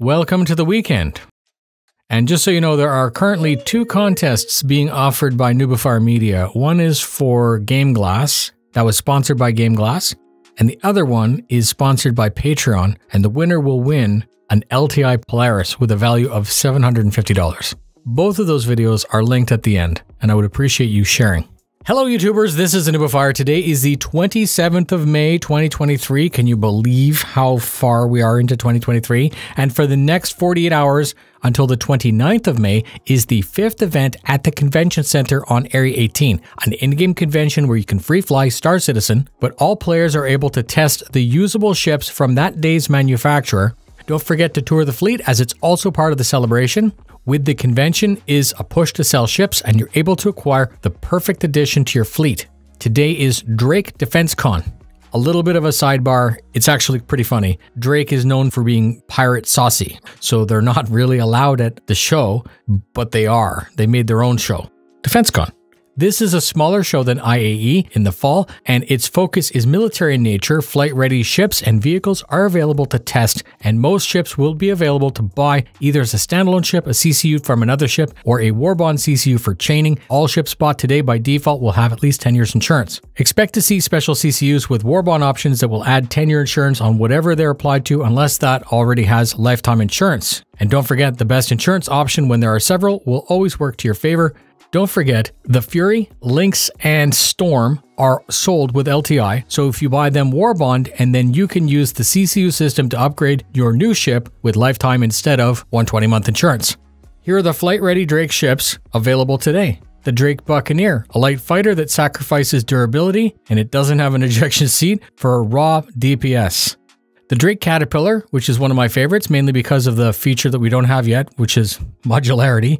Welcome to the weekend. And just so you know, there are currently 2 contests being offered by noobifier Media. One is for Game Glass, that was sponsored by Game Glass, and the other one is sponsored by Patreon, and the winner will win an LTI Polaris with a value of $750. Both of those videos are linked at the end, and I would appreciate you sharing. Hello YouTubers, this is noobifier. Today is the 27th of May, 2023. Can you believe how far we are into 2023? And for the next 48 hours until the 29th of May is the 5th event at the Convention Center on Area 18, an in-game convention where you can free fly starcitizen, but all players are able to test the usable ships from that day's manufacturer. Don't forget to tour the fleet as it's also part of the celebration. With the convention is a push to sell ships, and you're able to acquire the perfect addition to your fleet. Today is Drake Defensecon. A little bit of a sidebar, it's actually pretty funny. Drake is known for being pirate saucy, so they're not really allowed at the show, but they are. They made their own show, Defensecon. This is a smaller show than IAE in the fall, and its focus is military in nature. Flight-ready ships and vehicles are available to test, and most ships will be available to buy either as a standalone ship, a CCU from another ship, or a warbond CCU for chaining. All ships bought today by default will have at least 10 years insurance. Expect to see special CCUs with warbond options that will add 10-year insurance on whatever they're applied to, unless that already has lifetime insurance. And don't forget, the best insurance option when there are several will always work to your favor. Don't forget, the Fury, Lynx, and Storm are sold with LTI, so if you buy them warbond, and then you can use the CCU system to upgrade your new ship with lifetime instead of 120-month insurance. Here are the flight-ready Drake ships available today. The Drake Buccaneer, a light fighter that sacrifices durability, and it doesn't have an ejection seat for a raw DPS. The Drake Caterpillar, which is one of my favorites, mainly because of the feature that we don't have yet, which is modularity.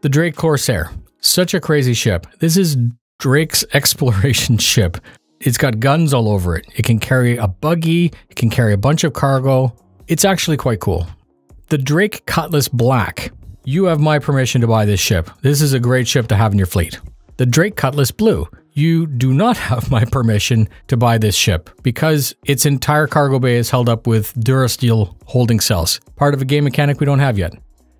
The Drake Corsair. Such a crazy ship. This is Drake's exploration ship. It's got guns all over it. It can carry a buggy. It can carry a bunch of cargo. It's actually quite cool. The Drake Cutlass Black. You have my permission to buy this ship. This is a great ship to have in your fleet. The Drake Cutlass Blue. You do not have my permission to buy this ship because its entire cargo bay is held up with Durasteel holding cells. Part of a game mechanic we don't have yet.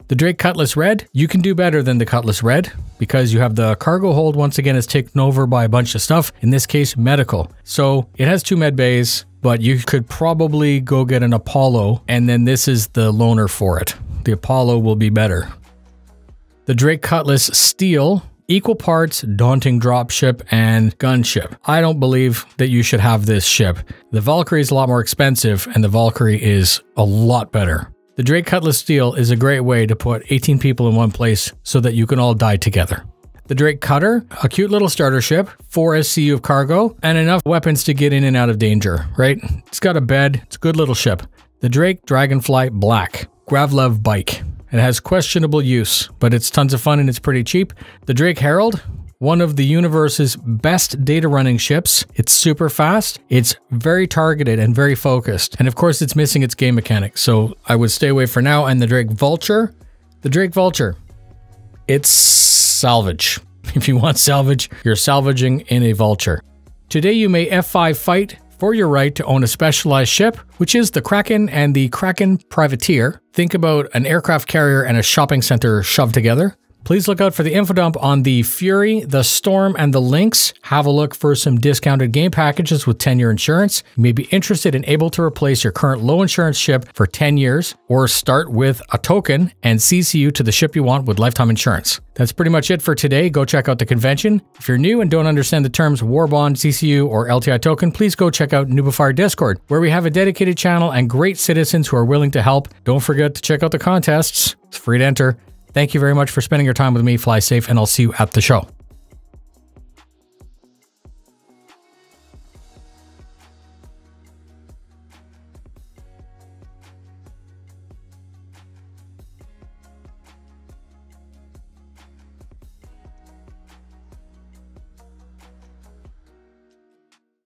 The Drake Cutlass Red, you can do better than the Cutlass Red because you have the cargo hold once again is taken over by a bunch of stuff, in this case medical. So it has 2 med bays, but you could probably go get an Apollo, and then this is the loaner for it. The Apollo will be better. The Drake Cutlass Steel, equal parts daunting dropship and gunship. I don't believe that you should have this ship. The Valkyrie is a lot more expensive, and the Valkyrie is a lot better. The Drake Cutlass Steel is a great way to put 18 people in one place so that you can all die together. The Drake Cutter, a cute little starter ship, 4 SCU of cargo, and enough weapons to get in and out of danger, right? It's got a bed, it's a good little ship. The Drake Dragonfly Black, Gravlev bike. It has questionable use, but it's tons of fun and it's pretty cheap. The Drake Herald, one of the universe's best data running ships. It's super fast, it's very targeted and very focused. And of course it's missing its game mechanic, so I would stay away for now. And the Drake Vulture. The Drake Vulture. It's salvage. If you want salvage, you're salvaging in a Vulture. Today you may F5 fight for your right to own a specialized ship, which is the Kraken and the Kraken Privateer. Think about an aircraft carrier and a shopping center shoved together. Please look out for the info dump on the Fury, the Storm, and the Lynx. Have a look for some discounted game packages with 10-year insurance. You may be interested and able to replace your current low insurance ship for 10 years, or start with a token and CCU to the ship you want with lifetime insurance. That's pretty much it for today. Go check out the convention. If you're new and don't understand the terms warbond, CCU, or LTI token, please go check out noobifier Discord, where we have a dedicated channel and great citizens who are willing to help. Don't forget to check out the contests. It's free to enter. Thank you very much for spending your time with me. Fly safe, and I'll see you at the show.